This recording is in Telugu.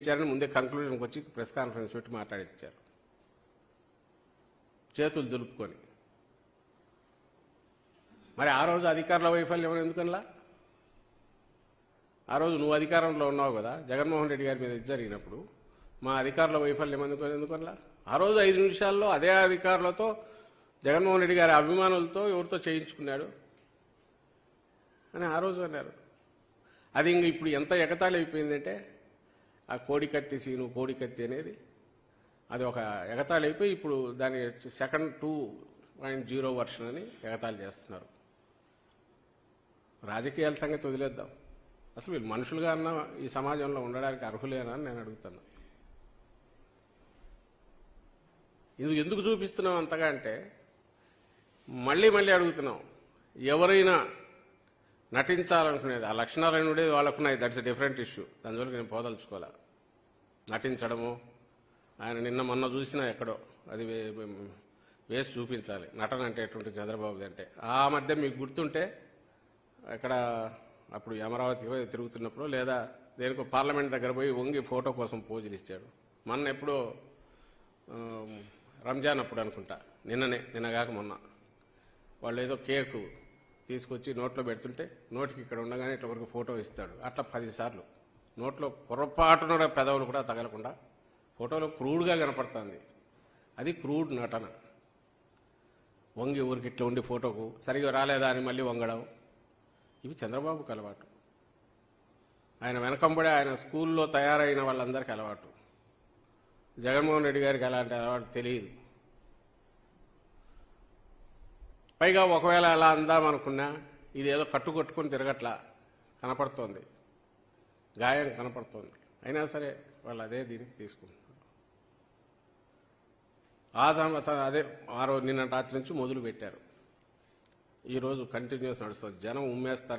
ఇచ్చారని ముందే కంక్లూజన్కి వచ్చి ప్రెస్ కాన్ఫరెన్స్ పెట్టి మాట్లాడిచ్చారు చేతులు దులుపుకొని. మరి ఆ రోజు అధికారుల వైఫల్యం ఎందుకనలా? ఆ రోజు నువ్వు అధికారంలో ఉన్నావు కదా, జగన్మోహన్ రెడ్డి గారి మీద ఇది జరిగినప్పుడు మా అధికారుల వైఫల్యం ఎందుకనలా? ఆ రోజు 5 నిమిషాల్లో అదే అధికారులతో జగన్మోహన్ రెడ్డి గారి అభిమానులతో ఎవరితో చేయించుకున్నాడు అని ఆ రోజు అన్నారు. అది ఇంక ఇప్పుడు ఎంత ఎగతాళి అయిపోయిందంటే ఆ కోడికత్తి సీను, కోడికత్తి అనేది అది ఒక ఎగతాళి అయిపోయి ఇప్పుడు దాని సెకండ్ 2.0 వర్షన్ అని ఎగతాళి చేస్తున్నారు. రాజకీయాల సంగతి వదిలేద్దాం, అసలు వీళ్ళు మనుషులుగా అన్న ఈ సమాజంలో ఉండడానికి అర్హులేనా అని నేను అడుగుతున్నా. ఇది ఎందుకు చూపిస్తున్నాం అంతగా అంటే మళ్ళీ మళ్ళీ అడుగుతున్నాం, ఎవరైనా నటించాలనుకునేది ఆ లక్షణాలు ఉండేది వాళ్ళకున్నాయి, దట్స్ ఎ డిఫరెంట్ ఇష్యూ, దానివల్ల నేను పోదలుచుకోలే. నటించడము ఆయన నిన్న మొన్న చూసినా ఎక్కడో అది వేసి చూపించాలి నటన అంటే ఎటువంటి చంద్రబాబుది అంటే. ఆ మధ్య మీకు గుర్తుంటే అక్కడ అప్పుడు అమరావతి తిరుగుతున్నప్పుడు లేదా దేనికో పార్లమెంట్ దగ్గర పోయి వంగి ఫోటో కోసం పోజులు ఇచ్చాడు. మొన్న ఎప్పుడో రంజాన్ అప్పుడు అనుకుంటా, నిన్నగాక మొన్న వాళ్ళు ఏదో కేకు తీసుకొచ్చి నోట్లో పెడుతుంటే నోటికి ఇక్కడ ఉండగానే ఇట్లా వరకు ఫోటో ఇస్తాడు. అట్లా 10 సార్లు నోట్లో పొరపాటున పెదవులు కూడా తగలకుండా ఫోటోలో క్రూడ్గా కనపడుతుంది. అది క్రూడ్ నటన. వంగి ఊరికి ఇట్లా ఉండి ఫోటోకు సరిగా రాలేదా అని మళ్ళీ వంగడం, ఇవి చంద్రబాబుకు అలవాటు. ఆయన వెనకంబడే ఆయన స్కూల్లో తయారైన వాళ్ళందరికీ అలవాటు. జగన్మోహన్ రెడ్డి గారికి అలాంటి అలవాటు తెలియదు. పైగా ఒకవేళ అలా అందామనుకున్నా ఇదేదో కట్టుకొట్టుకుని తిరగట్లా కనపడుతోంది, గాయం కనపడుతోంది. అయినా సరే వాళ్ళు అదే దీనికి తీసుకుంటున్నారు. అదే ఆ రోజు నిన్న రాత్రి నుంచి మొదలు పెట్టారు, ఈరోజు కంటిన్యూస్ నడుస్తుంది. జనం ఉమ్మేస్తారు.